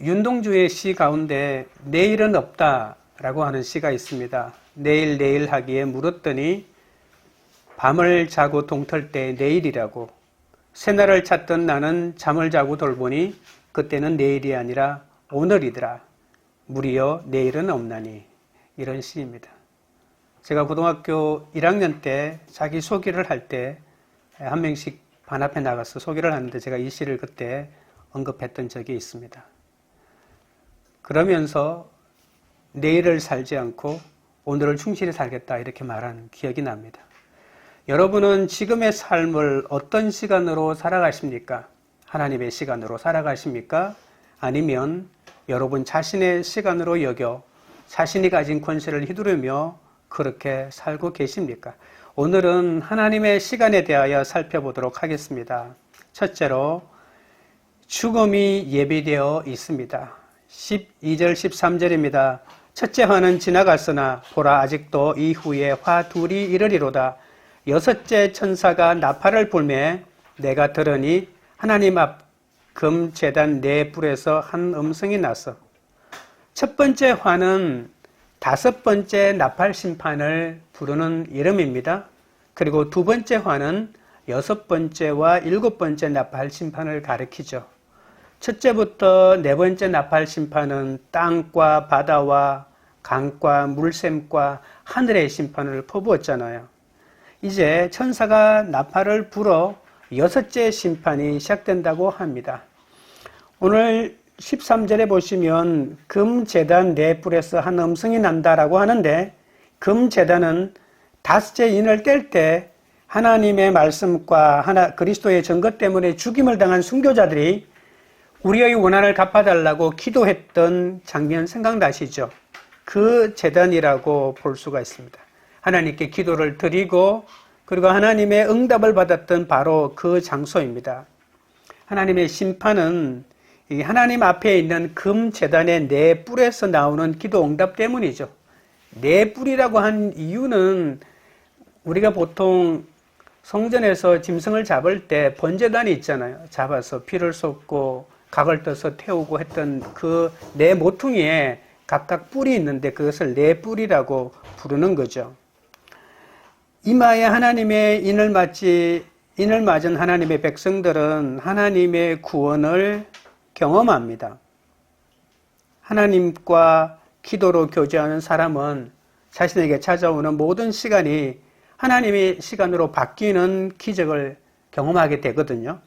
윤동주의 시 가운데 내일은 없다라고 하는 시가 있습니다. 내일 하기에 물었더니 밤을 자고 동틀 때 내일이라고, 새날을 찾던 나는 잠을 자고 돌보니 그때는 내일이 아니라 오늘이더라. 무리여 내일은 없나니. 이런 시입니다. 제가 고등학교 1학년 때 자기 소개를 할 때 한 명씩 반 앞에 나가서 소개를 하는데 제가 이 시를 그때 언급했던 적이 있습니다. 그러면서 내일을 살지 않고 오늘을 충실히 살겠다 이렇게 말한 기억이 납니다. 여러분은 지금의 삶을 어떤 시간으로 살아가십니까? 하나님의 시간으로 살아가십니까? 아니면 여러분 자신의 시간으로 여겨 자신이 가진 권세를 휘두르며 그렇게 살고 계십니까? 오늘은 하나님의 시간에 대하여 살펴보도록 하겠습니다. 첫째로 죽음이 예비되어 있습니다. 12절 13절입니다. 첫째 화는 지나갔으나 보라 아직도 이후에 화 둘이 이르리로다. 여섯째 천사가 나팔을 불매 내가 들으니 하나님 앞 금 제단 네 뿔에서 한 음성이 났어. 첫 번째 화는 다섯 번째 나팔 심판을 부르는 이름입니다. 그리고 두 번째 화는 여섯 번째와 일곱 번째 나팔 심판을 가리키죠. 첫째부터 네 번째 나팔 심판은 땅과 바다와 강과 물샘과 하늘의 심판을 퍼부었잖아요. 이제 천사가 나팔을 불어 여섯째 심판이 시작된다고 합니다. 오늘 13절에 보시면 금제단 네 뿔에서 한 음성이 난다라고 하는데, 금제단은 다섯째 인을 깰 때 하나님의 말씀과 그리스도의 증거 때문에 죽임을 당한 순교자들이 우리의 원한을 갚아달라고 기도했던 장면 생각나시죠? 그 제단이라고 볼 수가 있습니다. 하나님께 기도를 드리고 그리고 하나님의 응답을 받았던 바로 그 장소입니다. 하나님의 심판은 이 하나님 앞에 있는 금제단의 네 뿔에서 나오는 기도 응답 때문이죠. 네 뿔이라고 한 이유는 우리가 보통 성전에서 짐승을 잡을 때 번제단이 있잖아요. 잡아서 피를 쏟고 각을 떠서 태우고 했던 그 네 모퉁이에 각각 뿔이 있는데 그것을 네 뿔이라고 부르는 거죠. 이마에 하나님의 인을 맞은 하나님의 백성들은 하나님의 구원을 경험합니다. 하나님과 기도로 교제하는 사람은 자신에게 찾아오는 모든 시간이 하나님의 시간으로 바뀌는 기적을 경험하게 되거든요.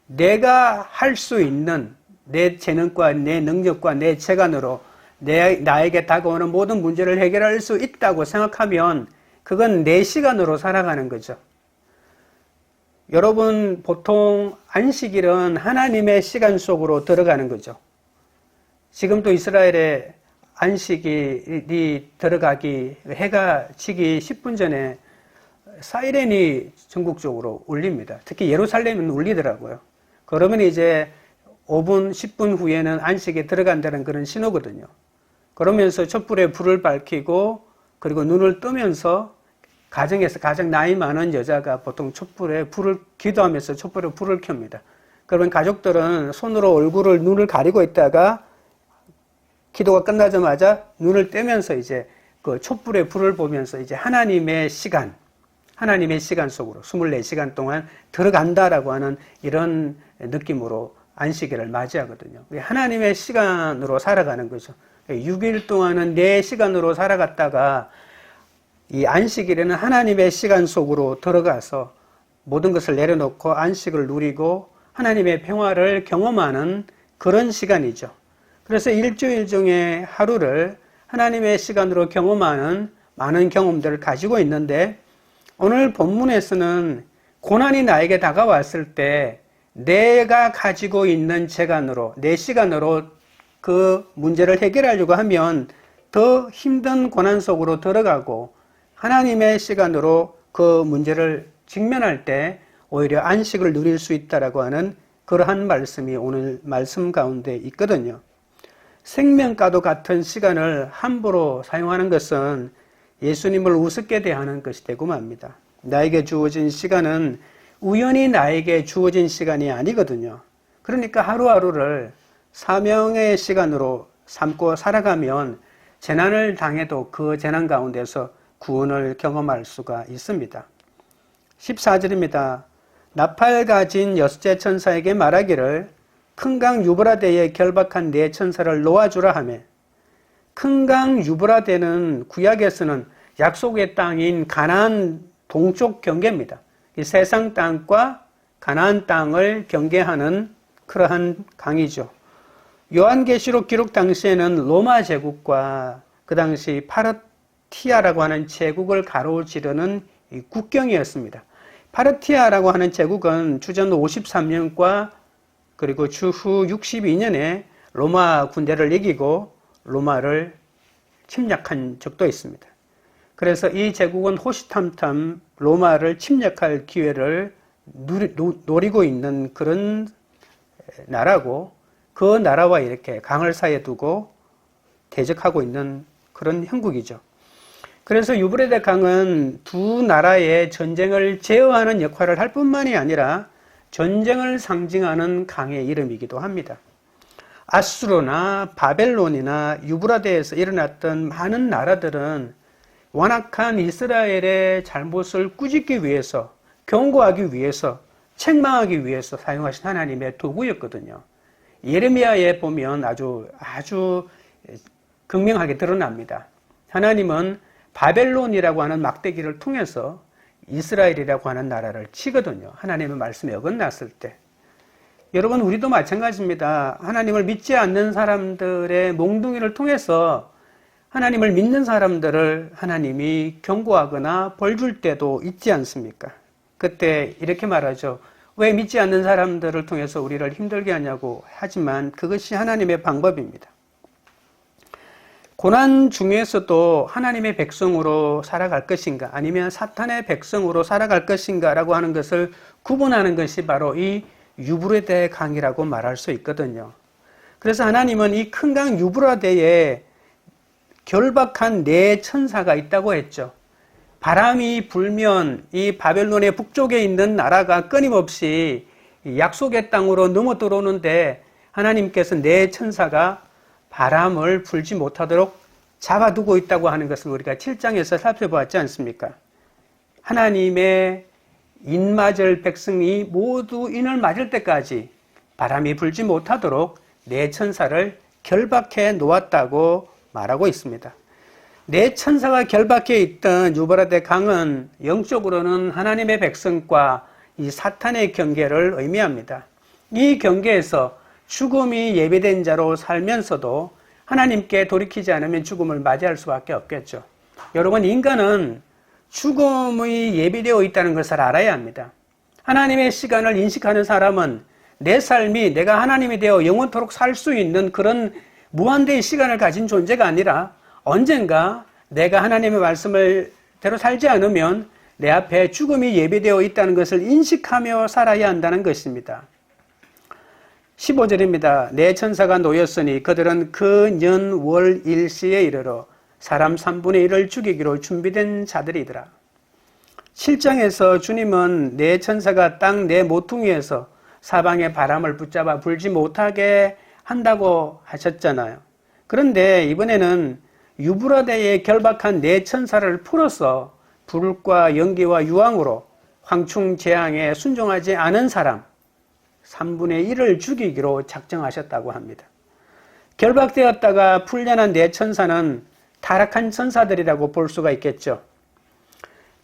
내가 할 수 있는 내 재능과 내 능력과 내 재간으로 나에게 다가오는 모든 문제를 해결할 수 있다고 생각하면 그건 내 시간으로 살아가는 거죠. 여러분, 보통 안식일은 하나님의 시간 속으로 들어가는 거죠. 지금도 이스라엘에 안식일이 들어가기, 해가 지기 10분 전에 사이렌이 전국적으로 울립니다. 특히 예루살렘은 울리더라고요. 그러면 이제 5분, 10분 후에는 안식에 들어간다는 그런 신호거든요. 그러면서 촛불에 불을 밝히고 그리고 눈을 뜨면서 가정에서 가장 나이 많은 여자가 보통 촛불에 불을 기도하면서 촛불에 불을 켭니다. 그러면 가족들은 손으로 얼굴을 눈을 가리고 있다가 기도가 끝나자마자 눈을 떼면서 이제 그 촛불에 불을 보면서 이제 하나님의 시간 속으로 24시간 동안 들어간다라고 하는 이런 느낌으로 안식일을 맞이하거든요. 하나님의 시간으로 살아가는 거죠. 6일 동안은 내 시간으로 살아갔다가 이 안식일에는 하나님의 시간 속으로 들어가서 모든 것을 내려놓고 안식을 누리고 하나님의 평화를 경험하는 그런 시간이죠. 그래서 일주일 중에 하루를 하나님의 시간으로 경험하는 많은 경험들을 가지고 있는데, 오늘 본문에서는 고난이 나에게 다가왔을 때 내가 가지고 있는 재간으로, 내 시간으로 그 문제를 해결하려고 하면 더 힘든 고난 속으로 들어가고 하나님의 시간으로 그 문제를 직면할 때 오히려 안식을 누릴 수 있다라고 하는 그러한 말씀이 오늘 말씀 가운데 있거든요. 생명과도 같은 시간을 함부로 사용하는 것은 예수님을 우습게 대하는 것이 되고 맙니다. 나에게 주어진 시간은 우연히 나에게 주어진 시간이 아니거든요. 그러니까 하루하루를 사명의 시간으로 삼고 살아가면 재난을 당해도 그 재난 가운데서 구원을 경험할 수가 있습니다. 14절입니다. 나팔 가진 여섯째 천사에게 말하기를 큰 강 유브라데에 결박한 네 천사를 놓아주라 하며, 큰 강 유브라데는 구약에서는 약속의 땅인 가나안 동쪽 경계입니다. 이 세상 땅과 가나안 땅을 경계하는 그러한 강이죠. 요한계시록 기록 당시에는 로마 제국과 그 당시 파르티아라고 하는 제국을 가로지르는 이 국경이었습니다. 파르티아라고 하는 제국은 주전 53년과 그리고 추후 62년에 로마 군대를 이기고 로마를 침략한 적도 있습니다. 그래서 이 제국은 호시탐탐 로마를 침략할 기회를 노리고 있는 그런 나라고, 그 나라와 이렇게 강을 사이에 두고 대적하고 있는 그런 형국이죠. 그래서 유브라데 강은 두 나라의 전쟁을 제어하는 역할을 할 뿐만이 아니라 전쟁을 상징하는 강의 이름이기도 합니다. 아수르나 바벨론이나 유브라데에서 일어났던 많은 나라들은 완악한 이스라엘의 잘못을 꾸짖기 위해서, 경고하기 위해서, 책망하기 위해서 사용하신 하나님의 도구였거든요. 예레미야에 보면 아주 극명하게 드러납니다. 하나님은 바벨론이라고 하는 막대기를 통해서 이스라엘이라고 하는 나라를 치거든요. 하나님의 말씀에 어긋났을 때. 여러분, 우리도 마찬가지입니다. 하나님을 믿지 않는 사람들의 몽둥이를 통해서 하나님을 믿는 사람들을 하나님이 경고하거나 벌 줄 때도 있지 않습니까? 그때 이렇게 말하죠. 왜 믿지 않는 사람들을 통해서 우리를 힘들게 하냐고. 하지만 그것이 하나님의 방법입니다. 고난 중에서도 하나님의 백성으로 살아갈 것인가, 아니면 사탄의 백성으로 살아갈 것인가 라고 하는 것을 구분하는 것이 바로 이 유브라데 강이라고 말할 수 있거든요. 그래서 하나님은 이 큰 강 유브라데에 결박한 네 천사가 있다고 했죠. 바람이 불면 이 바벨론의 북쪽에 있는 나라가 끊임없이 약속의 땅으로 넘어 들어오는데, 하나님께서 네 천사가 바람을 불지 못하도록 잡아두고 있다고 하는 것을 우리가 7장에서 살펴보았지 않습니까? 하나님의 인 맞을 백성이 모두 인을 맞을 때까지 바람이 불지 못하도록 네 천사를 결박해 놓았다고 말하고 있습니다. 네 천사가 결박해 있던 유브라데 강은 영적으로는 하나님의 백성과 이 사탄의 경계를 의미합니다. 이 경계에서 죽음이 예비된 자로 살면서도 하나님께 돌이키지 않으면 죽음을 맞이할 수밖에 없겠죠. 여러분, 인간은 죽음이 예비되어 있다는 것을 알아야 합니다. 하나님의 시간을 인식하는 사람은 내 삶이 내가 하나님이 되어 영원토록 살 수 있는 그런 무한대의 시간을 가진 존재가 아니라 언젠가 내가 하나님의 말씀을 대로 살지 않으면 내 앞에 죽음이 예비되어 있다는 것을 인식하며 살아야 한다는 것입니다. 15절입니다. 네 천사가 놓였으니 그들은 그 년 월 일시에 이르러 사람 3분의 1을 죽이기로 준비된 자들이더라. 7장에서 주님은 네 천사가 땅 네 모퉁이에서 사방의 바람을 붙잡아 불지 못하게 한다고 하셨잖아요. 그런데 이번에는 유브라데에 결박한 네 천사를 풀어서 불과 연기와 유황으로 황충 재앙에 순종하지 않은 사람 3분의 1을 죽이기로 작정하셨다고 합니다. 결박되었다가 풀려난 네 천사는 타락한 천사들이라고 볼 수가 있겠죠.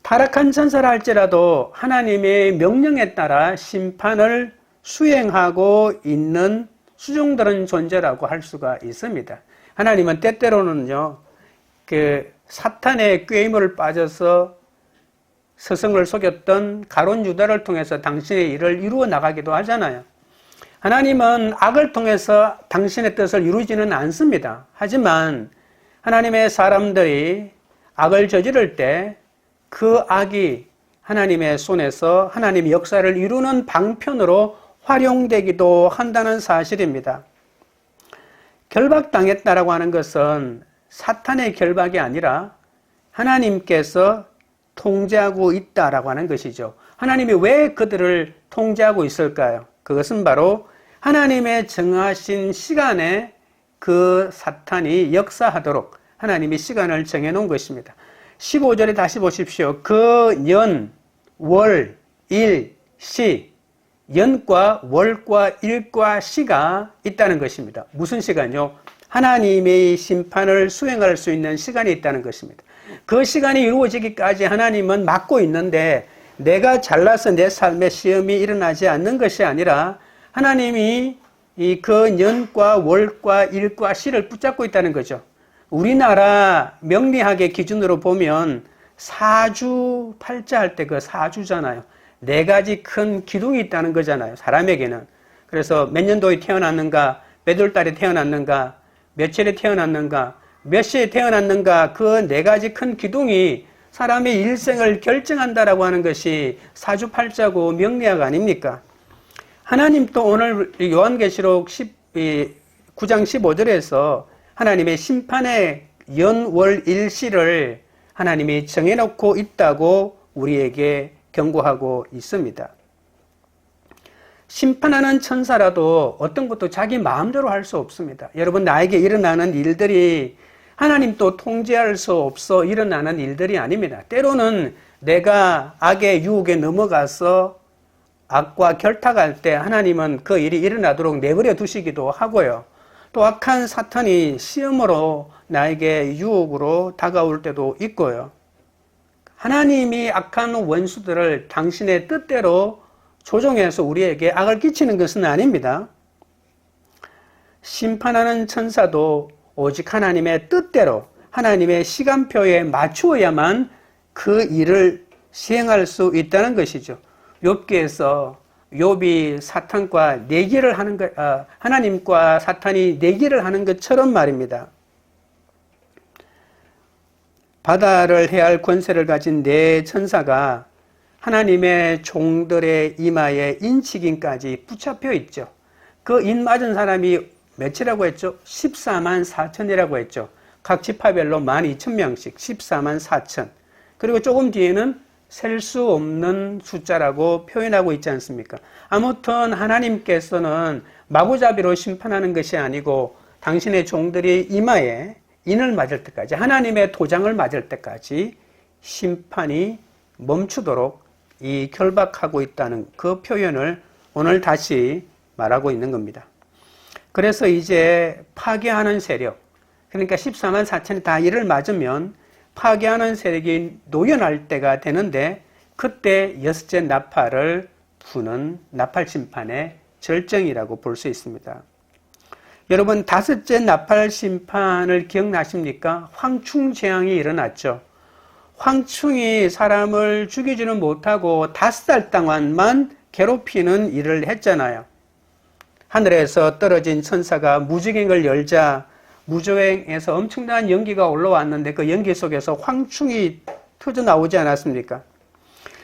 타락한 천사라 할지라도 하나님의 명령에 따라 심판을 수행하고 있는 수종들은 존재라고 할 수가 있습니다. 하나님은 때때로는요, 사탄의 꾀임을 빠져서 스승을 속였던 가룟 유다를 통해서 당신의 일을 이루어 나가기도 하잖아요. 하나님은 악을 통해서 당신의 뜻을 이루지는 않습니다. 하지만 하나님의 사람들이 악을 저지를 때 그 악이 하나님의 손에서 하나님의 역사를 이루는 방편으로 활용되기도 한다는 사실입니다. 결박당했다라고 하는 것은 사탄의 결박이 아니라 하나님께서 통제하고 있다라고 하는 것이죠. 하나님이 왜 그들을 통제하고 있을까요? 그것은 바로 하나님의 정하신 시간에 그 사탄이 역사하도록 하나님이 시간을 정해놓은 것입니다. 15절에 다시 보십시오. 그 년, 월, 일, 시, 연과 월과 일과 시가 있다는 것입니다. 무슨 시간요? 하나님의 심판을 수행할 수 있는 시간이 있다는 것입니다. 그 시간이 이루어지기까지 하나님은 막고 있는데 내가 잘나서 내 삶에 시험이 일어나지 않는 것이 아니라 하나님이 그 년과 월과 일과 시를 붙잡고 있다는 거죠. 우리나라 명리학의 기준으로 보면 사주팔자 할 때 그 사주잖아요. 네 가지 큰 기둥이 있다는 거잖아요. 사람에게는. 그래서 몇 년도에 태어났는가, 몇 월 달에 태어났는가, 며칠에 태어났는가, 몇 시에 태어났는가, 그 네 가지 큰 기둥이 사람의 일생을 결정한다라고 하는 것이 사주팔자고 명리학 아닙니까? 하나님 또 오늘 요한계시록 9장 15절에서 하나님의 심판의 연, 월, 일시를 하나님이 정해놓고 있다고 우리에게 경고하고 있습니다. 심판하는 천사라도 어떤 것도 자기 마음대로 할 수 없습니다. 여러분, 나에게 일어나는 일들이 하나님 또 통제할 수 없어 일어나는 일들이 아닙니다. 때로는 내가 악의 유혹에 넘어가서 악과 결탁할 때 하나님은 그 일이 일어나도록 내버려 두시기도 하고요. 또 악한 사탄이 시험으로 나에게 유혹으로 다가올 때도 있고요. 하나님이 악한 원수들을 당신의 뜻대로 조종해서 우리에게 악을 끼치는 것은 아닙니다. 심판하는 천사도 오직 하나님의 뜻대로 하나님의 시간표에 맞추어야만 그 일을 시행할 수 있다는 것이죠. 욥기에서 욥이 사탄과 내기를 하는 것, 하나님과 사탄이 내기를 하는 것처럼 말입니다. 바다를 해할 권세를 가진 네 천사가 하나님의 종들의 이마에 인치긴까지 붙잡혀 있죠. 그 인 맞은 사람이 몇이라고 했죠? 14만 4천이라고 했죠. 각 지파별로 12,000명씩 14만 4천. 그리고 조금 뒤에는 셀 수 없는 숫자라고 표현하고 있지 않습니까? 아무튼 하나님께서는 마구잡이로 심판하는 것이 아니고 당신의 종들이 이마에 인을 맞을 때까지, 하나님의 도장을 맞을 때까지 심판이 멈추도록 이 결박하고 있다는 그 표현을 오늘 다시 말하고 있는 겁니다. 그래서 이제 파괴하는 세력, 그러니까 14만 4천이 다 이를 맞으면 파괴하는 세력이 노연할 때가 되는데 그때 여섯째 나팔을 부는 나팔 심판의 절정이라고 볼 수 있습니다. 여러분, 다섯째 나팔 심판을 기억나십니까? 황충재앙이 일어났죠. 황충이 사람을 죽이지는 못하고 5달 동안만 괴롭히는 일을 했잖아요. 하늘에서 떨어진 천사가 무저갱을 열자 무저갱에서 엄청난 연기가 올라왔는데 그 연기 속에서 황충이 터져 나오지 않았습니까?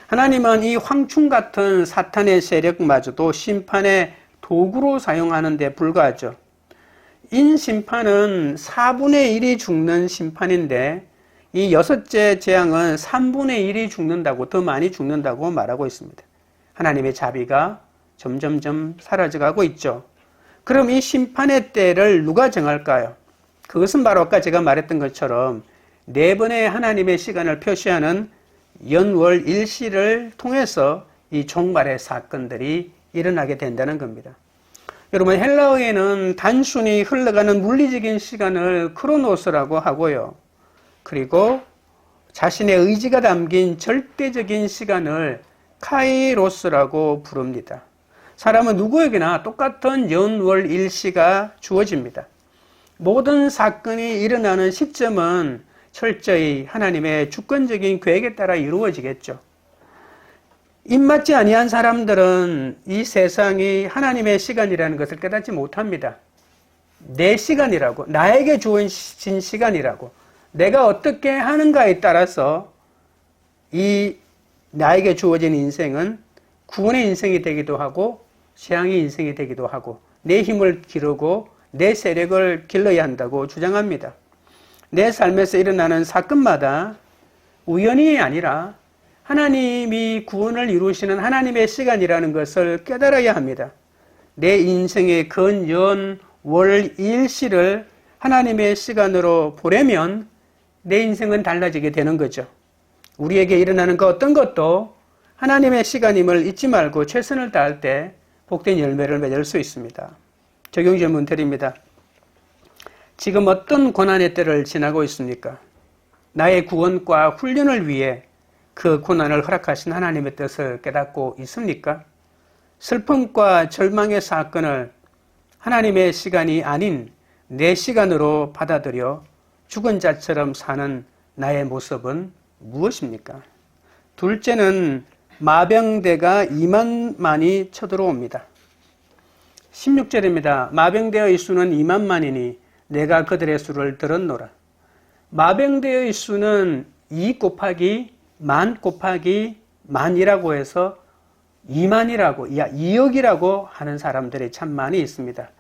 하나님은 이 황충 같은 사탄의 세력마저도 심판의 도구로 사용하는 데 불과하죠. 인심판은 4분의 1이 죽는 심판인데 이 여섯째 재앙은 3분의 1이 죽는다고, 더 많이 죽는다고 말하고 있습니다. 하나님의 자비가 점점점 사라져가고 있죠. 그럼 이 심판의 때를 누가 정할까요? 그것은 바로 아까 제가 말했던 것처럼 4번의 하나님의 시간을 표시하는 연월 일시를 통해서 이 종말의 사건들이 일어나게 된다는 겁니다. 여러분, 헬라어에는 단순히 흘러가는 물리적인 시간을 크로노스라고 하고요. 그리고 자신의 의지가 담긴 절대적인 시간을 카이로스라고 부릅니다. 사람은 누구에게나 똑같은 연월 일시가 주어집니다. 모든 사건이 일어나는 시점은 철저히 하나님의 주권적인 계획에 따라 이루어지겠죠. 입맞지 아니한 사람들은 이 세상이 하나님의 시간이라는 것을 깨닫지 못합니다. 내 시간이라고, 나에게 주어진 시간이라고, 내가 어떻게 하는가에 따라서 이 나에게 주어진 인생은 구원의 인생이 되기도 하고 재앙의 인생이 되기도 하고 내 힘을 기르고 내 세력을 길러야 한다고 주장합니다. 내 삶에서 일어나는 사건마다 우연이 아니라 하나님이 구원을 이루시는 하나님의 시간이라는 것을 깨달아야 합니다. 내 인생의 근연 월 일시를 하나님의 시간으로 보내면 내 인생은 달라지게 되는 거죠. 우리에게 일어나는 그 어떤 것도 하나님의 시간임을 잊지 말고 최선을 다할 때 복된 열매를 맺을 수 있습니다. 적용 질문 드립니다. 지금 어떤 고난의 때를 지나고 있습니까? 나의 구원과 훈련을 위해 그 고난을 허락하신 하나님의 뜻을 깨닫고 있습니까? 슬픔과 절망의 사건을 하나님의 시간이 아닌 내 시간으로 받아들여 죽은 자처럼 사는 나의 모습은 무엇입니까? 둘째는 마병대가 2만만이 쳐들어옵니다. 16절입니다. 마병대의 수는 2만만이니 내가 그들의 수를 들었노라. 마병대의 수는 2 곱하기 만 곱하기 만이라고 해서 2만이라고, 2억이라고 하는 사람들이 참 많이 있습니다.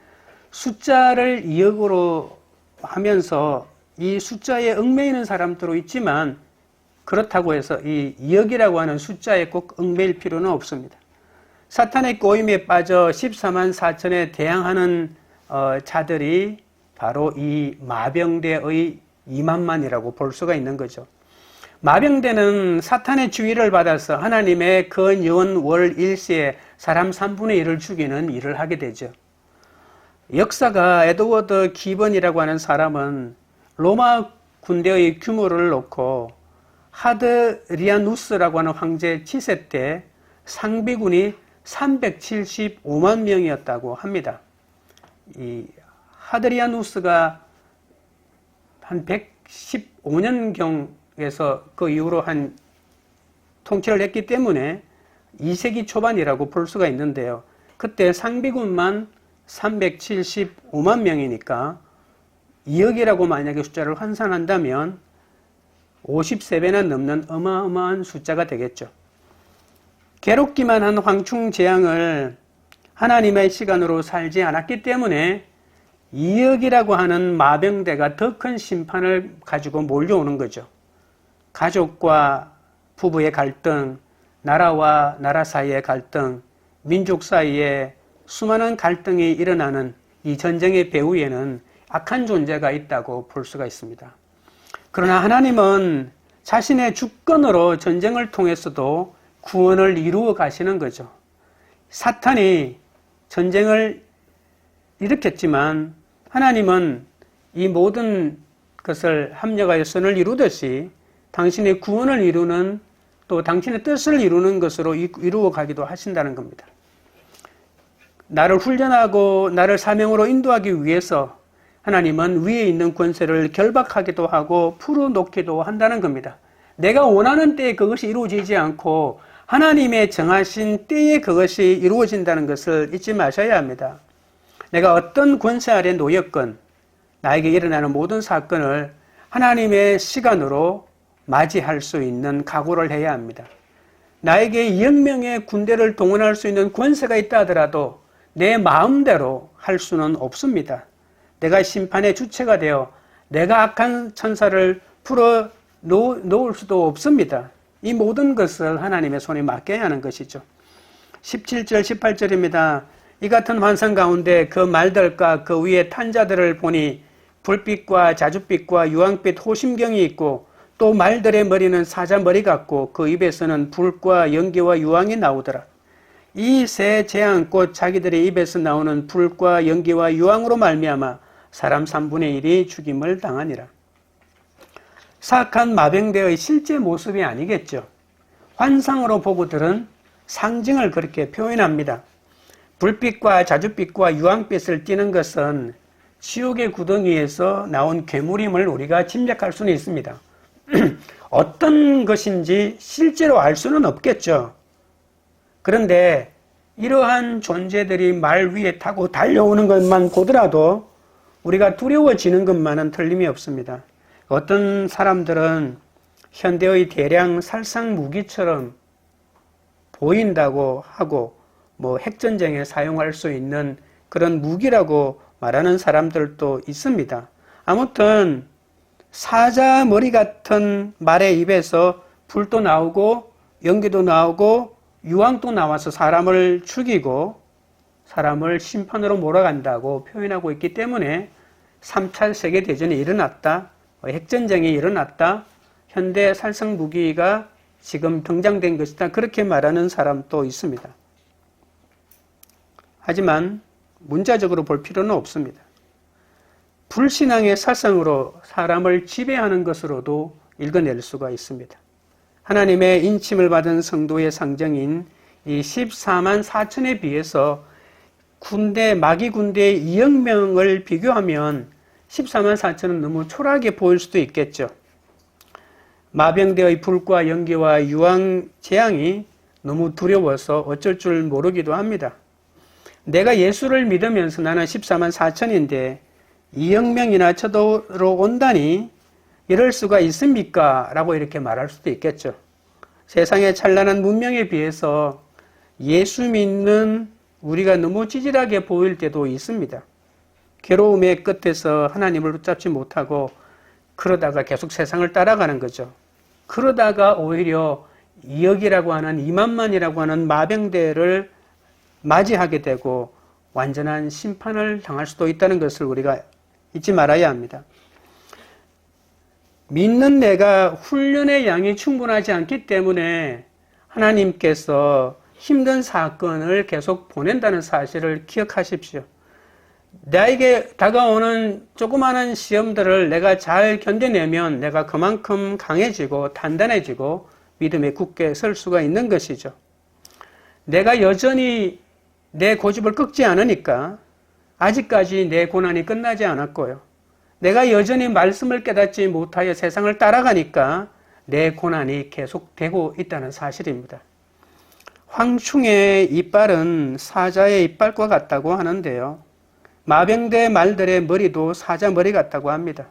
숫자를 2억으로 하면서 이 숫자에 얽매이는 사람들도 있지만 그렇다고 해서 이 2억이라고 하는 숫자에 꼭 얽매일 필요는 없습니다. 사탄의 꼬임에 빠져 14만 4천에 대항하는 자들이 바로 이 마병대의 2만만이라고 볼 수가 있는 거죠. 마병대는 사탄의 주의를 받아서 하나님의 근연 월 일시에 사람 3분의 1을 죽이는 일을 하게 되죠. 역사가 에드워드 기번이라고 하는 사람은 로마 군대의 규모를 놓고 하드리아누스라고 하는 황제 치세 때 상비군이 375만 명이었다고 합니다. 이 하드리아누스가 한 115년경에서 그 이후로 한 통치를 했기 때문에 2세기 초반이라고 볼 수가 있는데요. 그때 상비군만 375만 명이니까 2억이라고 만약에 숫자를 환산한다면 50세배나 넘는 어마어마한 숫자가 되겠죠. 괴롭기만 한 황충재앙을 하나님의 시간으로 살지 않았기 때문에 2억이라고 하는 마병대가 더 큰 심판을 가지고 몰려오는 거죠. 가족과 부부의 갈등, 나라와 나라 사이의 갈등, 민족 사이에 수많은 갈등이 일어나는 이 전쟁의 배후에는 악한 존재가 있다고 볼 수가 있습니다. 그러나 하나님은 자신의 주권으로 전쟁을 통해서도 구원을 이루어 가시는 거죠. 사탄이 전쟁을 일으켰지만 하나님은 이 모든 것을 합력하여 선을 이루듯이 당신의 구원을 이루는 또 당신의 뜻을 이루는 것으로 이루어 가기도 하신다는 겁니다. 나를 훈련하고 나를 사명으로 인도하기 위해서 하나님은 위에 있는 권세를 결박하기도 하고 풀어놓기도 한다는 겁니다. 내가 원하는 때에 그것이 이루어지지 않고 하나님의 정하신 때에 그것이 이루어진다는 것을 잊지 마셔야 합니다. 내가 어떤 권세 아래 놓였건 나에게 일어나는 모든 사건을 하나님의 시간으로 맞이할 수 있는 각오를 해야 합니다. 나에게 200명의 군대를 동원할 수 있는 권세가 있다 하더라도 내 마음대로 할 수는 없습니다. 내가 심판의 주체가 되어 내가 악한 천사를 풀어 놓을 수도 없습니다. 이 모든 것을 하나님의 손에 맡겨야 하는 것이죠. 17절 18절입니다. 이 같은 환상 가운데 그 말들과 그 위에 탄 자들을 보니 불빛과 자줏빛과 유황빛 호심경이 있고 또 말들의 머리는 사자 머리 같고 그 입에서는 불과 연기와 유황이 나오더라. 이 세 재앙꽃 자기들의 입에서 나오는 불과 연기와 유황으로 말미암아 사람 3분의 1이 죽임을 당하니라. 사악한 마병대의 실제 모습이 아니겠죠. 환상으로 보고들은 상징을 그렇게 표현합니다. 불빛과 자줏빛과 유황빛을 띠는 것은 지옥의 구덩이에서 나온 괴물임을 우리가 짐작할 수는 있습니다. 어떤 것인지 실제로 알 수는 없겠죠. 그런데 이러한 존재들이 말 위에 타고 달려오는 것만 보더라도 우리가 두려워지는 것만은 틀림이 없습니다. 어떤 사람들은 현대의 대량 살상 무기처럼 보인다고 하고 핵전쟁에 사용할 수 있는 그런 무기라고 말하는 사람들도 있습니다. 아무튼 사자 머리 같은 말의 입에서 불도 나오고 연기도 나오고 유황도 나와서 사람을 죽이고 사람을 심판으로 몰아간다고 표현하고 있기 때문에 3차 세계대전이 일어났다, 핵전쟁이 일어났다, 현대 살상 무기가 지금 등장된 것이다, 그렇게 말하는 사람도 있습니다. 하지만 문자적으로 볼 필요는 없습니다. 불신앙의 사상으로 사람을 지배하는 것으로도 읽어낼 수가 있습니다. 하나님의 인침을 받은 성도의 상징인 이 14만 4천에 비해서 마귀 군대의 2억 명을 비교하면 14만 4천은 너무 초라하게 보일 수도 있겠죠. 마병대의 불과 연기와 유황 재앙이 너무 두려워서 어쩔 줄 모르기도 합니다. 내가 예수를 믿으면서 나는 14만 4천인데 2억 명이나 쳐들어 온다니 이럴 수가 있습니까? 라고 이렇게 말할 수도 있겠죠. 세상의 찬란한 문명에 비해서 예수 믿는 우리가 너무 찌질하게 보일 때도 있습니다. 괴로움의 끝에서 하나님을 붙잡지 못하고 그러다가 계속 세상을 따라가는 거죠. 그러다가 오히려 2억이라고 하는 2만만이라고 하는 마병대를 맞이하게 되고 완전한 심판을 당할 수도 있다는 것을 우리가 잊지 말아야 합니다. 믿는 내가 훈련의 양이 충분하지 않기 때문에 하나님께서 힘든 사건을 계속 보낸다는 사실을 기억하십시오. 나에게 다가오는 조그마한 시험들을 내가 잘 견뎌내면 내가 그만큼 강해지고 단단해지고 믿음에 굳게 설 수가 있는 것이죠. 내가 여전히 내 고집을 꺾지 않으니까 아직까지 내 고난이 끝나지 않았고요. 내가 여전히 말씀을 깨닫지 못하여 세상을 따라가니까 내 고난이 계속되고 있다는 사실입니다. 황충의 이빨은 사자의 이빨과 같다고 하는데요. 마병대 말들의 머리도 사자 머리 같다고 합니다.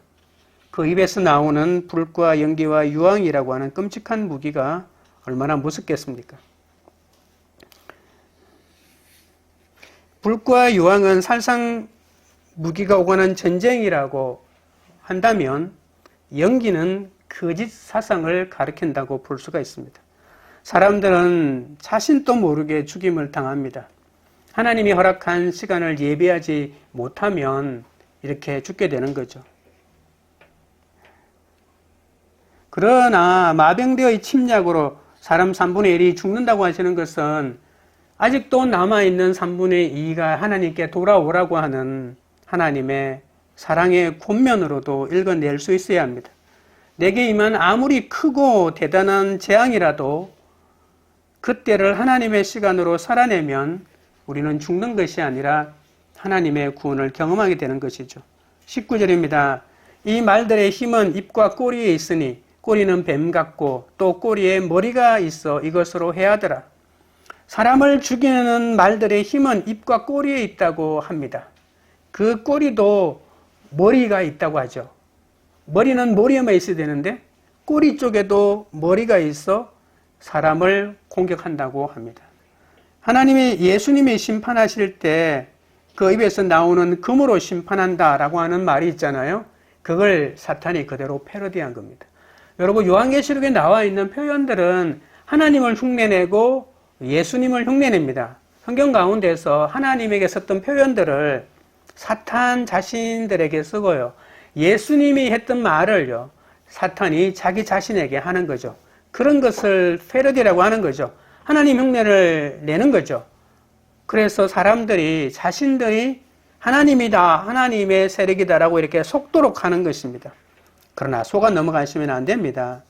그 입에서 나오는 불과 연기와 유황이라고 하는 끔찍한 무기가 얼마나 무섭겠습니까? 불과 유황은 살상 무기가 오가는 전쟁이라고 한다면 연기는 거짓 사상을 가리킨다고 볼 수가 있습니다. 사람들은 자신도 모르게 죽임을 당합니다. 하나님이 허락한 시간을 예비하지 못하면 이렇게 죽게 되는 거죠. 그러나 마병대의 침략으로 사람 3분의 1이 죽는다고 하시는 것은 아직도 남아있는 3분의 2가 하나님께 돌아오라고 하는 하나님의 사랑의 권면으로도 읽어낼 수 있어야 합니다. 내게 임한 아무리 크고 대단한 재앙이라도 그때를 하나님의 시간으로 살아내면 우리는 죽는 것이 아니라 하나님의 구원을 경험하게 되는 것이죠. 19절입니다. 이 말들의 힘은 입과 꼬리에 있으니 꼬리는 뱀 같고 또 꼬리에 머리가 있어 이것으로 해하더라. 사람을 죽이는 말들의 힘은 입과 꼬리에 있다고 합니다. 그 꼬리도 머리가 있다고 하죠. 머리는 머리에만 있어야 되는데 꼬리 쪽에도 머리가 있어 사람을 공격한다고 합니다. 하나님이 예수님이 심판하실 때 그 입에서 나오는 금으로 심판한다라고 하는 말이 있잖아요. 그걸 사탄이 그대로 패러디한 겁니다. 여러분, 요한계시록에 나와 있는 표현들은 하나님을 흉내내고 예수님을 흉내냅니다. 성경 가운데서 하나님에게 썼던 표현들을 사탄 자신들에게 쓰고요. 예수님이 했던 말을요, 사탄이 자기 자신에게 하는 거죠. 그런 것을 패러디라고 하는 거죠. 하나님 흉내를 내는 거죠. 그래서 사람들이 자신들이 하나님이다, 하나님의 세력이다라고 이렇게 속도록 하는 것입니다. 그러나 속아 넘어가시면 안 됩니다.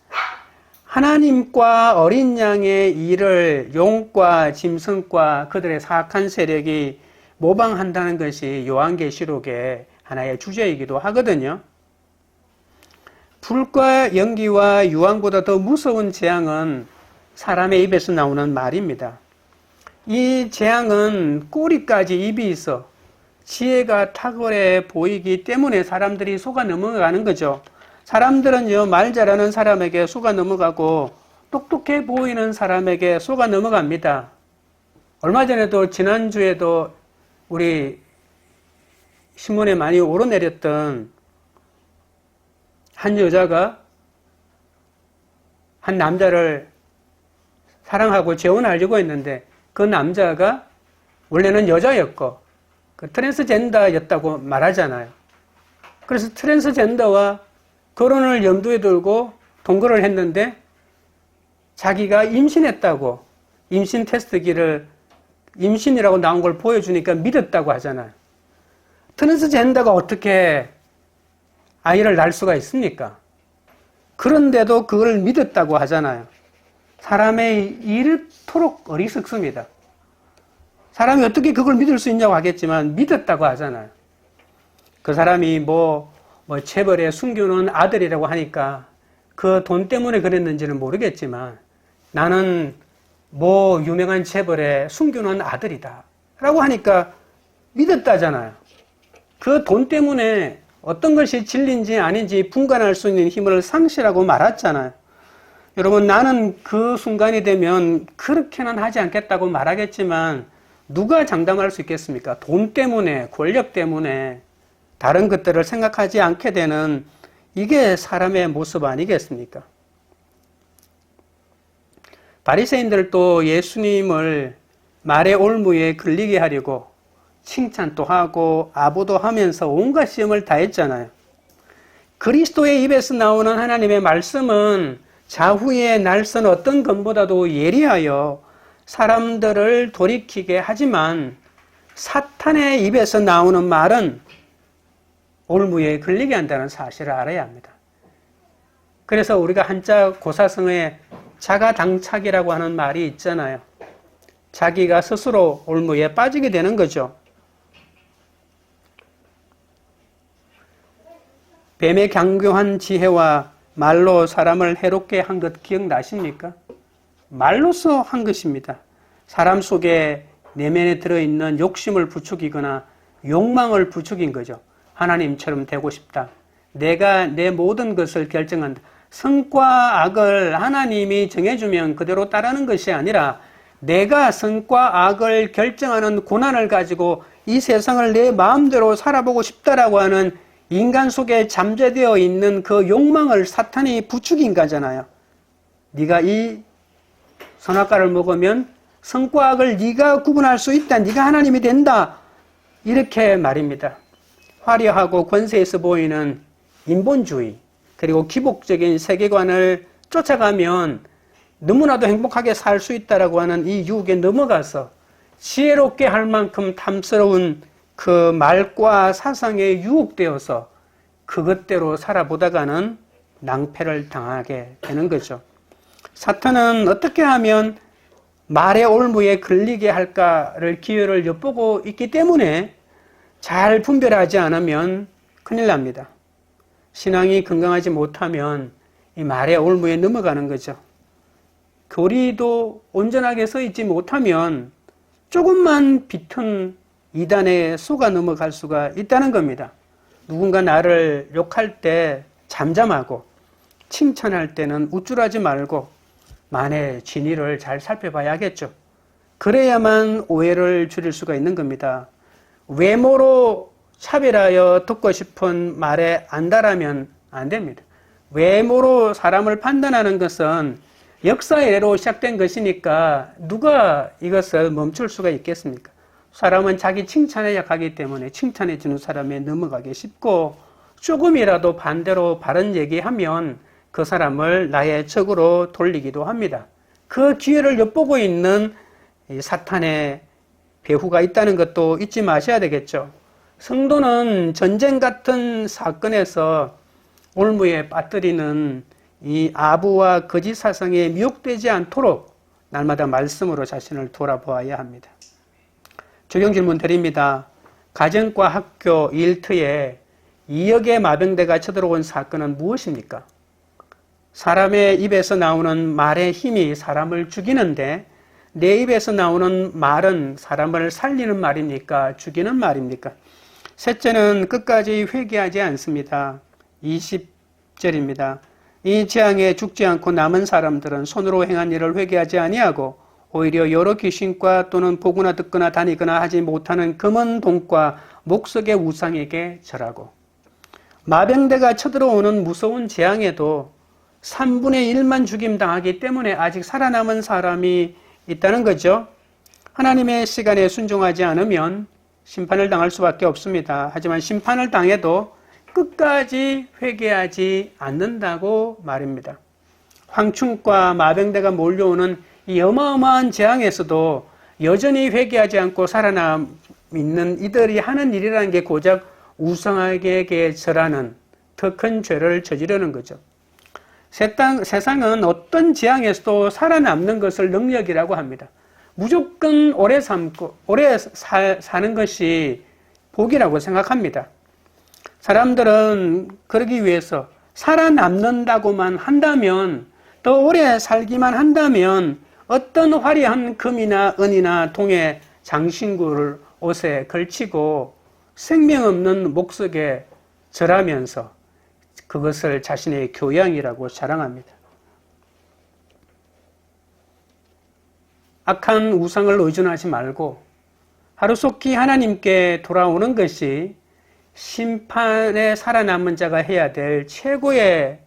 하나님과 어린 양의 일을 용과 짐승과 그들의 사악한 세력이 모방한다는 것이 요한계시록의 하나의 주제이기도 하거든요. 불과 연기와 유황보다 더 무서운 재앙은 사람의 입에서 나오는 말입니다. 이 재앙은 꼬리까지 입이 있어 지혜가 탁월해 보이기 때문에 사람들이 속아 넘어가는 거죠. 사람들은요, 말 잘하는 사람에게 속아 넘어가고 똑똑해 보이는 사람에게 속아 넘어갑니다. 얼마 전에도 지난주에도 우리 신문에 많이 오르내렸던 한 여자가 한 남자를 사랑하고 재혼하려고 했는데 그 남자가 원래는 여자였고 그 트랜스젠더였다고 말하잖아요. 그래서 트랜스젠더와 결혼을 염두에 두고 동거를 했는데 자기가 임신했다고 임신 테스트기를 임신이라고 나온 걸 보여주니까 믿었다고 하잖아요. 트랜스젠더가 어떻게 아이를 낳을 수가 있습니까? 그런데도 그걸 믿었다고 하잖아요. 사람의 이렇도록 어리석습니다. 사람이 어떻게 그걸 믿을 수 있냐고 하겠지만 믿었다고 하잖아요. 그 사람이 체벌에 숨겨놓은 아들이라고 하니까 그 돈 때문에 그랬는지는 모르겠지만 나는 유명한 체벌에 숨겨놓은 아들이다 라고 하니까 믿었다잖아요. 그 돈 때문에 어떤 것이 진리인지 아닌지 분간할 수 있는 힘을 상실하고 말았잖아요. 여러분, 나는 그 순간이 되면 그렇게는 하지 않겠다고 말하겠지만 누가 장담할 수 있겠습니까? 돈 때문에, 권력 때문에 다른 것들을 생각하지 않게 되는 이게 사람의 모습 아니겠습니까? 바리새인들도 예수님을 말의 올무에 걸리게 하려고 칭찬도 하고 아부도 하면서 온갖 시험을 다했잖아요. 그리스도의 입에서 나오는 하나님의 말씀은 자후의 날선 어떤 검보다도 예리하여 사람들을 돌이키게 하지만 사탄의 입에서 나오는 말은 올무에 걸리게 한다는 사실을 알아야 합니다. 그래서 우리가 한자 고사성어에 자가당착이라고 하는 말이 있잖아요. 자기가 스스로 올무에 빠지게 되는 거죠. 뱀의 강교한 지혜와 말로 사람을 해롭게 한 것 기억나십니까? 말로서 한 것입니다. 사람 속에 내면에 들어있는 욕심을 부추기거나 욕망을 부추긴 거죠. 하나님처럼 되고 싶다. 내가 내 모든 것을 결정한다. 선과 악을 하나님이 정해주면 그대로 따르는 것이 아니라 내가 선과 악을 결정하는 고난을 가지고 이 세상을 내 마음대로 살아보고 싶다라고 하는 인간 속에 잠재되어 있는 그 욕망을 사탄이 부추긴 거잖아요. 네가 이 선악과를 먹으면 선과 악을 네가 구분할 수 있다. 네가 하나님이 된다. 이렇게 말입니다. 화려하고 권세에서 보이는 인본주의 그리고 기복적인 세계관을 쫓아가면 너무나도 행복하게 살 수 있다라고 하는 이 유혹에 넘어가서 지혜롭게 할 만큼 탐스러운 그 말과 사상에 유혹되어서 그것대로 살아보다가는 낭패를 당하게 되는 거죠. 사탄은 어떻게 하면 말의 올무에 걸리게 할까를 기회를 엿보고 있기 때문에 잘 분별하지 않으면 큰일 납니다. 신앙이 건강하지 못하면 이 말의 올무에 넘어가는 거죠. 교리도 온전하게 서 있지 못하면 조금만 비튼 이단에 속아 넘어갈 수가 있다는 겁니다. 누군가 나를 욕할 때 잠잠하고 칭찬할 때는 우쭐하지 말고 만의 진위를 잘 살펴봐야겠죠. 그래야만 오해를 줄일 수가 있는 겁니다. 외모로 차별하여 듣고 싶은 말에 안달하면 안 됩니다. 외모로 사람을 판단하는 것은 역사이래로 시작된 것이니까 누가 이것을 멈출 수가 있겠습니까? 사람은 자기 칭찬에 약하기 때문에 칭찬해 주는 사람에 넘어가기 쉽고 조금이라도 반대로 바른 얘기하면 그 사람을 나의 적으로 돌리기도 합니다. 그 기회를 엿보고 있는 사탄의 배후가 있다는 것도 잊지 마셔야 되겠죠. 성도는 전쟁 같은 사건에서 올무에 빠뜨리는 이 아부와 거짓 사상에 미혹되지 않도록 날마다 말씀으로 자신을 돌아보아야 합니다. 적용 질문 드립니다. 가정과 학교 일터에 2억의 마병대가 쳐들어온 사건은 무엇입니까? 사람의 입에서 나오는 말의 힘이 사람을 죽이는데 내 입에서 나오는 말은 사람을 살리는 말입니까? 죽이는 말입니까? 셋째는 끝까지 회개하지 않습니다. 20절입니다. 이 재앙에 죽지 않고 남은 사람들은 손으로 행한 일을 회개하지 아니하고 오히려 여러 귀신과 또는 보거나 듣거나 다니거나 하지 못하는 금은 동과 목석의 우상에게 절하고. 마병대가 쳐들어오는 무서운 재앙에도 3분의 1만 죽임당하기 때문에 아직 살아남은 사람이 있다는 거죠. 하나님의 시간에 순종하지 않으면 심판을 당할 수밖에 없습니다. 하지만 심판을 당해도 끝까지 회개하지 않는다고 말입니다. 황충과 마병대가 몰려오는 이 어마어마한 재앙에서도 여전히 회개하지 않고 살아남는 이들이 하는 일이라는 게 고작 우상에게 절하는 더 큰 죄를 저지르는 거죠. 세상은 어떤 재앙에서도 살아남는 것을 능력이라고 합니다. 무조건 오래 사는 것이 복이라고 생각합니다. 사람들은 그러기 위해서 살아남는다고만 한다면, 더 오래 살기만 한다면 어떤 화려한 금이나 은이나 동의 장신구를 옷에 걸치고 생명 없는 목석에 절하면서 그것을 자신의 교양이라고 자랑합니다. 악한 우상을 의존하지 말고 하루속히 하나님께 돌아오는 것이 심판에 살아남은 자가 해야 될 최고의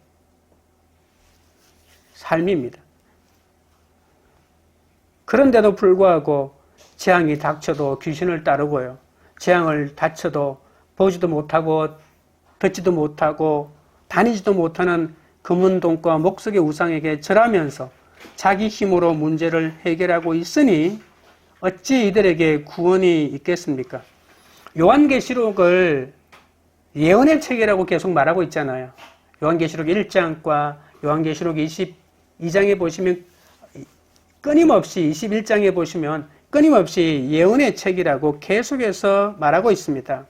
삶입니다. 그런데도 불구하고 재앙이 닥쳐도 귀신을 따르고요. 재앙을 닥쳐도 보지도 못하고 듣지도 못하고 다니지도 못하는 금은동과 목석의 우상에게 절하면서 자기 힘으로 문제를 해결하고 있으니 어찌 이들에게 구원이 있겠습니까? 요한계시록을 예언의 책이라고 계속 말하고 있잖아요. 요한계시록 1장과 요한계시록 22장에 보시면 끊임없이 21장에 보시면 끊임없이 예언의 책이라고 계속해서 말하고 있습니다.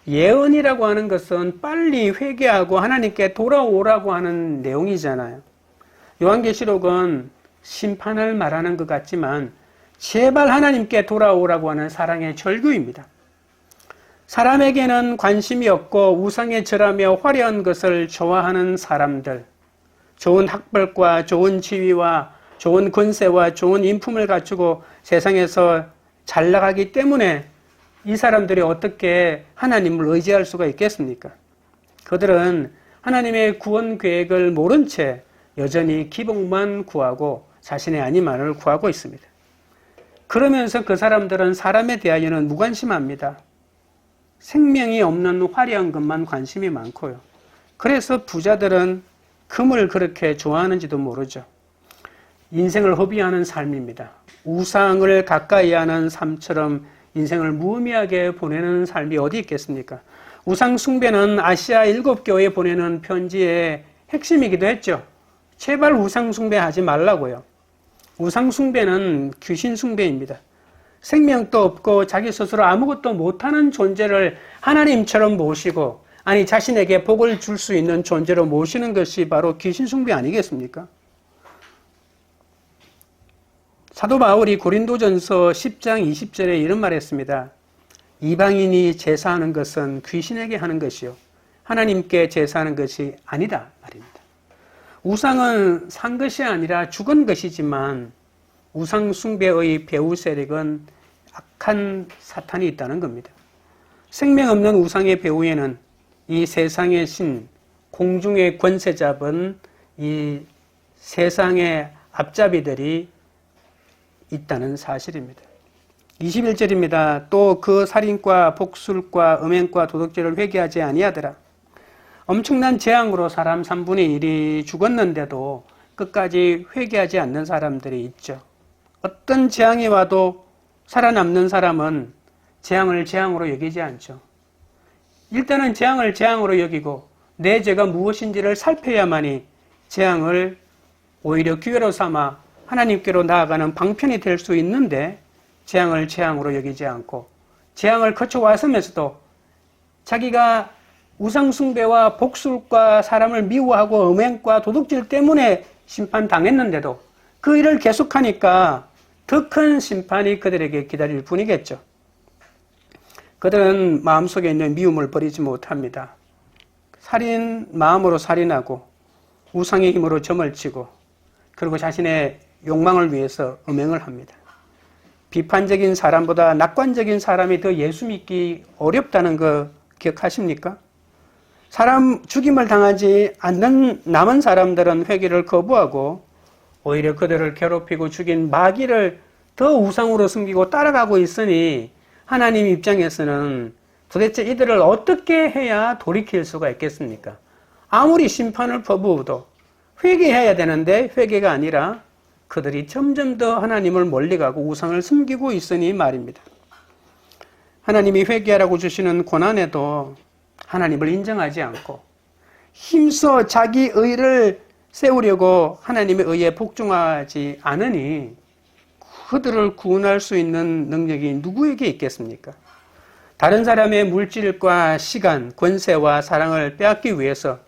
예언이라고 하는 것은 빨리 회개하고 하나님께 돌아오라고 하는 내용이잖아요. 요한계시록은 심판을 말하는 것 같지만 제발 하나님께 돌아오라고 하는 사랑의 절규입니다. 사람에게는 관심이 없고 우상에 절하며 화려한 것을 좋아하는 사람들, 좋은 학벌과 좋은 지위와 좋은 권세와 좋은 인품을 갖추고 세상에서 잘 나가기 때문에 이 사람들이 어떻게 하나님을 의지할 수가 있겠습니까? 그들은 하나님의 구원 계획을 모른 채 여전히 기복만 구하고 자신의 아니만을 구하고 있습니다. 그러면서 그 사람들은 사람에 대하여는 무관심합니다. 생명이 없는 화려한 것만 관심이 많고요. 그래서 부자들은 금을 그렇게 좋아하는지도 모르죠. 인생을 허비하는 삶입니다. 우상을 가까이 하는 삶처럼 인생을 무의미하게 보내는 삶이 어디 있겠습니까? 우상 숭배는 아시아 7교회에 보내는 편지의 핵심이기도 했죠. 제발 우상 숭배하지 말라고요. 우상 숭배는 귀신 숭배입니다. 생명도 없고 자기 스스로 아무것도 못하는 존재를 하나님처럼 모시고, 아니 자신에게 복을 줄 수 있는 존재로 모시는 것이 바로 귀신 숭배 아니겠습니까? 사도 바울이 고린도전서 10장 20절에 이런 말 했습니다. 이방인이 제사하는 것은 귀신에게 하는 것이요 하나님께 제사하는 것이 아니다 말입니다. 우상은 산 것이 아니라 죽은 것이지만 우상 숭배의 배후 세력은 악한 사탄이 있다는 겁니다. 생명 없는 우상의 배후에는 이 세상의 신, 공중의 권세 잡은 이 세상의 앞잡이들이 있다는 사실입니다. 21절입니다. 또 그 살인과 복술과 음행과 도둑질을 회개하지 아니하더라. 엄청난 재앙으로 사람 3분의 1이 죽었는데도 끝까지 회개하지 않는 사람들이 있죠. 어떤 재앙이 와도 살아남는 사람은 재앙을 재앙으로 여기지 않죠. 일단은 재앙을 재앙으로 여기고 내 죄가 무엇인지를 살펴야만이 재앙을 오히려 기회로 삼아 하나님께로 나아가는 방편이 될 수 있는데, 재앙을 재앙으로 여기지 않고 재앙을 거쳐왔으면서도 자기가 우상숭배와 복술과 사람을 미워하고 음행과 도둑질 때문에 심판당했는데도 그 일을 계속하니까 더 큰 심판이 그들에게 기다릴 뿐이겠죠. 그들은 마음속에 있는 미움을 버리지 못합니다. 마음으로 살인하고 우상의 힘으로 점을 치고 그리고 자신의 욕망을 위해서 음행을 합니다. 비판적인 사람보다 낙관적인 사람이 더 예수 믿기 어렵다는 거 기억하십니까? 사람 죽임을 당하지 않는 남은 사람들은 회개를 거부하고 오히려 그들을 괴롭히고 죽인 마귀를 더 우상으로 숨기고 따라가고 있으니 하나님 입장에서는 도대체 이들을 어떻게 해야 돌이킬 수가 있겠습니까? 아무리 심판을 퍼부어도 회개해야 되는데 회개가 아니라 그들이 점점 더 하나님을 멀리가고 우상을 숨기고 있으니 말입니다. 하나님이 회개하라고 주시는 고난에도 하나님을 인정하지 않고 힘써 자기 의를 세우려고 하나님의 의에 복종하지 않으니 그들을 구원할 수 있는 능력이 누구에게 있겠습니까? 다른 사람의 물질과 시간, 권세와 사랑을 빼앗기 위해서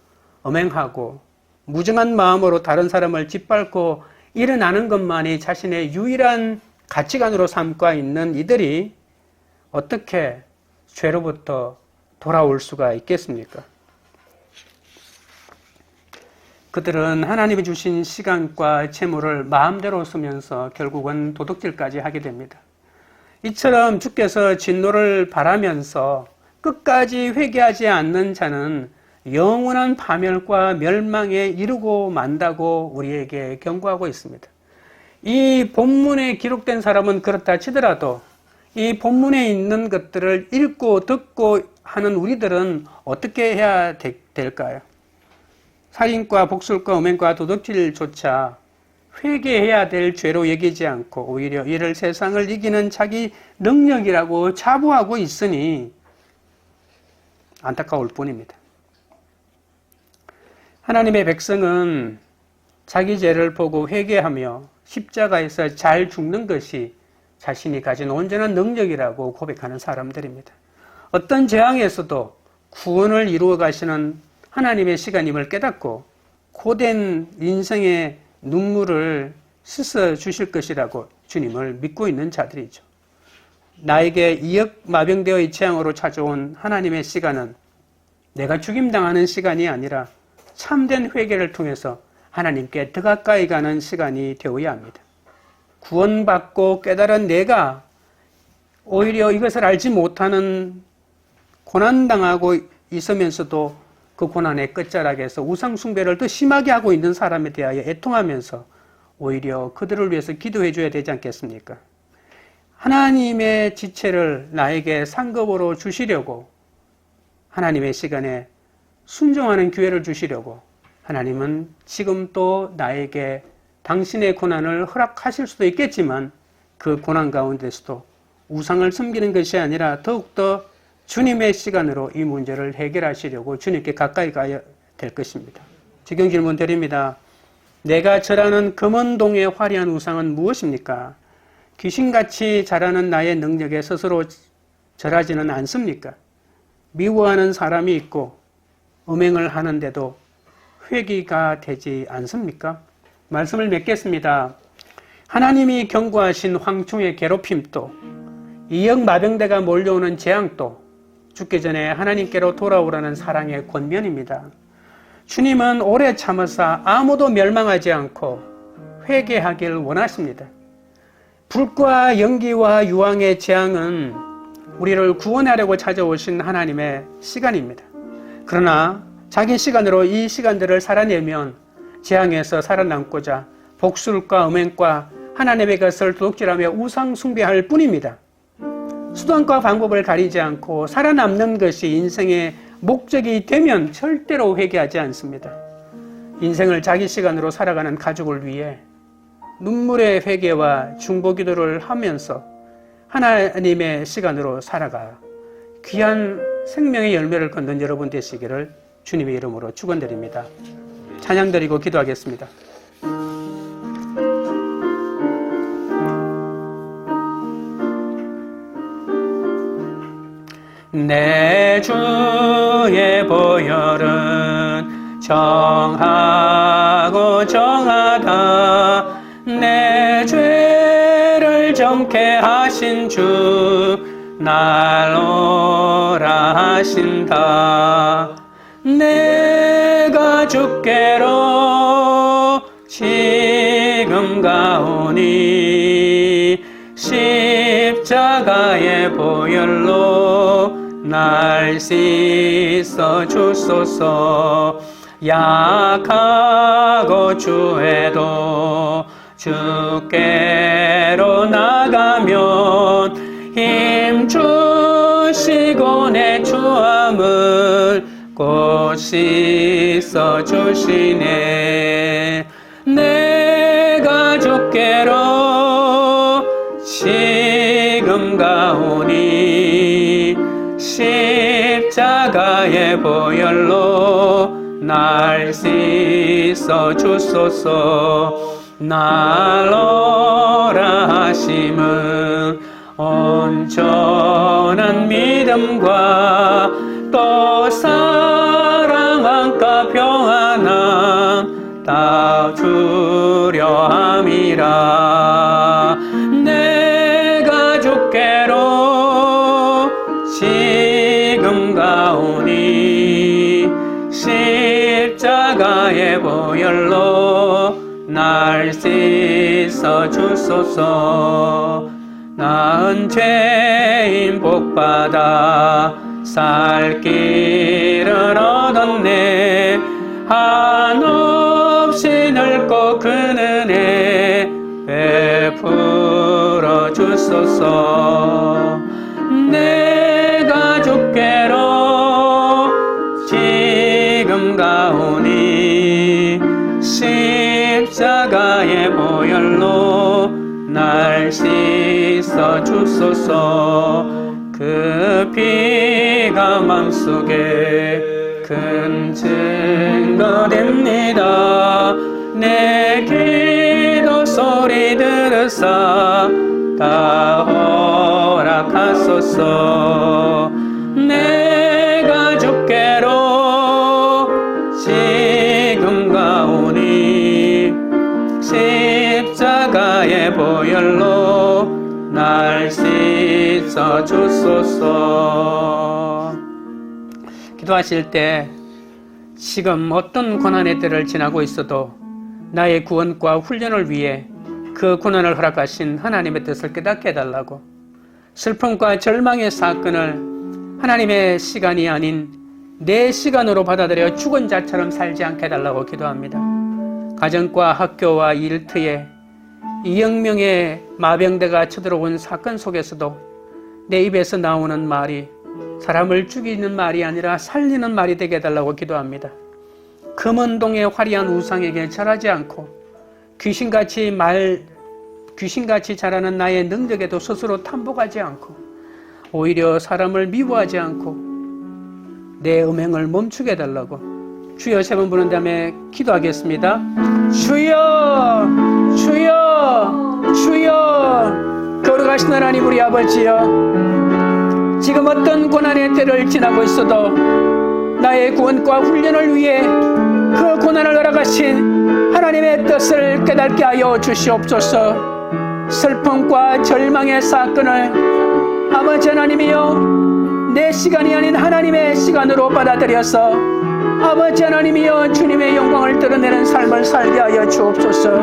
엄행하고 무정한 마음으로 다른 사람을 짓밟고 일어나는 것만이 자신의 유일한 가치관으로 삼고 있는 이들이 어떻게 죄로부터 돌아올 수가 있겠습니까? 그들은 하나님이 주신 시간과 재물을 마음대로 쓰면서 결국은 도둑질까지 하게 됩니다. 이처럼 주께서 진노를 바라면서 끝까지 회개하지 않는 자는 영원한 파멸과 멸망에 이르고 만다고 우리에게 경고하고 있습니다. 이 본문에 기록된 사람은 그렇다 치더라도 이 본문에 있는 것들을 읽고 듣고 하는 우리들은 어떻게 해야 될까요? 살인과 복술과 음행과 도둑질조차 회개해야 될 죄로 여기지 않고 오히려 이를 세상을 이기는 자기 능력이라고 자부하고 있으니 안타까울 뿐입니다. 하나님의 백성은 자기 죄를 보고 회개하며 십자가에서 잘 죽는 것이 자신이 가진 온전한 능력이라고 고백하는 사람들입니다. 어떤 재앙에서도 구원을 이루어 가시는 하나님의 시간임을 깨닫고 고된 인생의 눈물을 씻어 주실 것이라고 주님을 믿고 있는 자들이죠. 나에게 이역마병되어의 재앙으로 찾아온 하나님의 시간은 내가 죽임당하는 시간이 아니라 참된 회개를 통해서 하나님께 더 가까이 가는 시간이 되어야 합니다. 구원받고 깨달은 내가 오히려 이것을 알지 못하는 고난당하고 있으면서도 그 고난의 끝자락에서 우상숭배를 더 심하게 하고 있는 사람에 대하여 애통하면서 오히려 그들을 위해서 기도해 줘야 되지 않겠습니까? 하나님의 지체를 나에게 상급으로 주시려고 하나님의 시간에 순종하는 기회를 주시려고 하나님은 지금 또 나에게 당신의 고난을 허락하실 수도 있겠지만 그 고난 가운데서도 우상을 숨기는 것이 아니라 더욱더 주님의 시간으로 이 문제를 해결하시려고 주님께 가까이 가야 될 것입니다. 지금 질문 드립니다. 내가 절하는 금은동의 화려한 우상은 무엇입니까? 귀신같이 자라는 나의 능력에 스스로 절하지는 않습니까? 미워하는 사람이 있고 음행을 하는데도 회개가 되지 않습니까? 말씀을 맺겠습니다. 하나님이 경고하신 황충의 괴롭힘도 이역마병대가 몰려오는 재앙도 죽기 전에 하나님께로 돌아오라는 사랑의 권면입니다. 주님은 오래 참으사 아무도 멸망하지 않고 회개하길 원하십니다. 불과 연기와 유황의 재앙은 우리를 구원하려고 찾아오신 하나님의 시간입니다. 그러나 자기 시간으로 이 시간들을 살아내면 재앙에서 살아남고자 복술과 음행과 하나님의 것을 도둑질하며 우상 숭배할 뿐입니다. 수단과 방법을 가리지 않고 살아남는 것이 인생의 목적이 되면 절대로 회개하지 않습니다. 인생을 자기 시간으로 살아가는 가족을 위해 눈물의 회개와 중보기도를 하면서 하나님의 시간으로 살아가 귀한 생명의 열매를 거둔 여러분 되시기를 주님의 이름으로 축원드립니다. 찬양드리고 기도하겠습니다. 내 주의 보혈은 정하고 정하다. 내 죄를 정케 하신 주 날 오라 하신다. 내가 주께로 지금 가오니 십자가의 보혈로 날 씻어 주소서. 약하고 주에도 주께로 나가면 힘 주시고 내 추함을 곧 씻어 주시네. 내가 주께로 지금 가오니 십자가의 보혈로 날 씻어 주소서. 날 오라 하심은 온전한 믿음과 또 사랑과 평안함 다 주려 함이라. 내가 주께로 지금 가오니 십자가의 보혈로 날 씻어 주소서. 나은 죄인 복받아 살 길을 얻었네. 한없이 늙고 그 은혜 베풀어 주소서. 내가 주께로 지금 가오니 십자가의 보혈로 날 씻어 주소서. 그 피가 맘속에 큰 증거 됩니다. 내 기도 소리 들으사 다 허락하소서. 내가 주께로 지금 가오니 십자가의 보혈로 날 씻어 주소서. 기도하실 때 지금 어떤 고난의 때를 지나고 있어도 나의 구원과 훈련을 위해 그 고난을 허락하신 하나님의 뜻을 깨닫게 해달라고, 슬픔과 절망의 사건을 하나님의 시간이 아닌 내 시간으로 받아들여 죽은 자처럼 살지 않게 해달라고 기도합니다. 가정과 학교와 일터에 2억 명의 마병대가 쳐들어온 사건 속에서도 내 입에서 나오는 말이 사람을 죽이는 말이 아니라 살리는 말이 되게 해달라고 기도합니다. 금은동의 화려한 우상에게 절하지 않고 귀신같이 자라는 나의 능력에도 스스로 탐복하지 않고 오히려 사람을 미워하지 않고 내 음행을 멈추게 해달라고 주여 3번 부른 다음에 기도하겠습니다. 주여 주여 주여. 거룩하신 하나님 우리 아버지여, 지금 어떤 고난의 때를 지나고 있어도 나의 구원과 훈련을 위해 그 고난을 허락하신 하나님의 뜻을 깨닫게 하여 주시옵소서. 슬픔과 절망의 사건을 아버지 하나님이여 내 시간이 아닌 하나님의 시간으로 받아들여서 아버지 하나님이여 주님의 영광을 드러내는 삶을 살게 하여 주옵소서.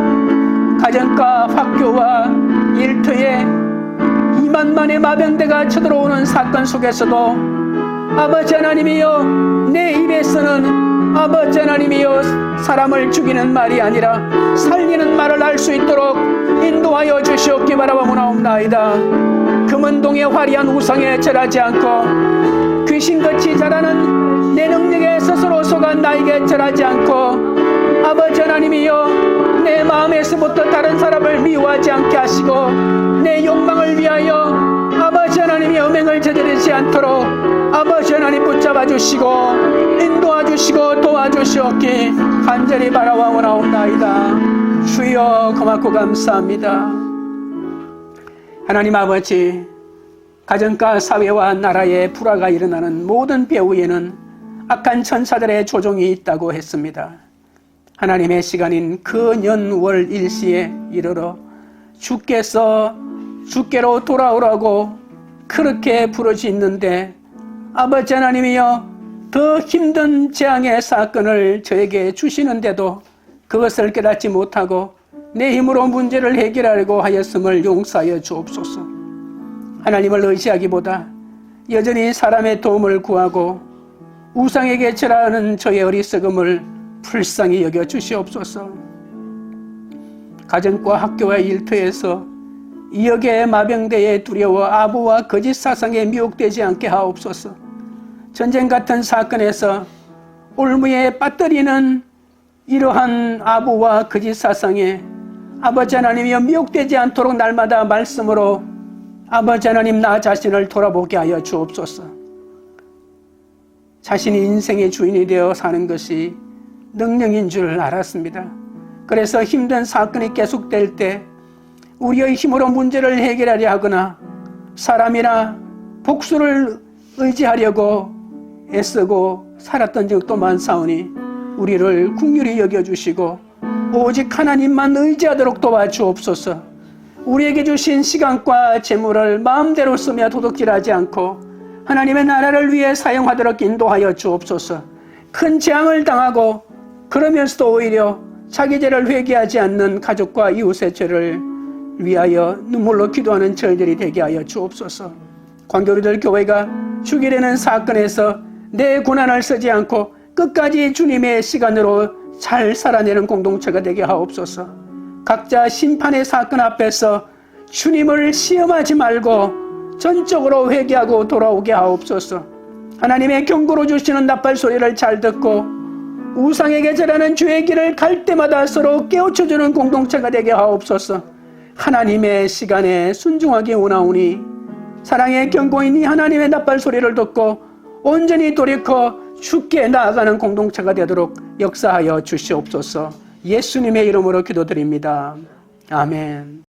가정과 학교와 일터에 2만만의 마병대가 쳐들어오는 사건 속에서도 아버지 하나님이여 내 입에서는 아버지 하나님이여 사람을 죽이는 말이 아니라 살리는 말을 할 수 있도록 인도하여 주시옵기 바라옵나이다. 금은동의 화려한 우상에 절하지 않고 귀신같이 자라는 내 능력에 스스로 속한 나에게 절하지 않고 아버지 하나님이여 내 마음에서부터 다른 사람을 미워하지 않게 하시고 내 욕망을 위하여 아버지 하나님이 음행을 저지르지 않도록 아버지 하나님 붙잡아 주시고 인도하 주시고 도와주시옵기 간절히 바라옵나이다. 주여 고맙고 감사합니다. 하나님 아버지, 가정과 사회와 나라에 불화가 일어나는 모든 배후에는 악한 천사들의 조종이 있다고 했습니다. 하나님의 시간인 그 년월 일시에 이르러 주께로 돌아오라고 그렇게 부르짖는데 아버지 하나님이여 더 힘든 재앙의 사건을 저에게 주시는데도 그것을 깨닫지 못하고 내 힘으로 문제를 해결하려고 하였음을 용서하여 주옵소서. 하나님을 의지하기보다 여전히 사람의 도움을 구하고 우상에게 절하는 저의 어리석음을 불쌍히 여겨 주시옵소서. 가정과 학교와 일터에서 이역의 마병대에 두려워 아부와 거짓 사상에 미혹되지 않게 하옵소서. 전쟁 같은 사건에서 올무에 빠뜨리는 이러한 아부와 거짓 사상에 아버지 하나님이여 미혹되지 않도록 날마다 말씀으로 아버지 하나님 나 자신을 돌아보게 하여 주옵소서. 자신이 인생의 주인이 되어 사는 것이 능력인 줄 알았습니다. 그래서 힘든 사건이 계속될 때 우리의 힘으로 문제를 해결하려 하거나 사람이나 복수를 의지하려고 애쓰고 살았던 적도 많사오니 우리를 긍휼히 여겨주시고 오직 하나님만 의지하도록 도와주옵소서. 우리에게 주신 시간과 재물을 마음대로 쓰며 도둑질하지 않고 하나님의 나라를 위해 사용하도록 인도하여 주옵소서. 큰 재앙을 당하고 그러면서도 오히려 자기 죄를 회개하지 않는 가족과 이웃의 죄를 위하여 눈물로 기도하는 저희들이 되게 하여 주옵소서. 광교리들 교회가 주기되는 사건에서 내 고난을 쓰지 않고 끝까지 주님의 시간으로 잘 살아내는 공동체가 되게 하옵소서. 각자 심판의 사건 앞에서 주님을 시험하지 말고 전적으로 회개하고 돌아오게 하옵소서. 하나님의 경고로 주시는 나팔 소리를 잘 듣고 우상에게 절하는 죄의 길을 갈 때마다 서로 깨우쳐주는 공동체가 되게 하옵소서. 하나님의 시간에 순종하기 원하오니 사랑의 경고인 이 하나님의 나팔 소리를 듣고 온전히 돌이켜 주께 나아가는 공동체가 되도록 역사하여 주시옵소서. 예수님의 이름으로 기도드립니다. 아멘.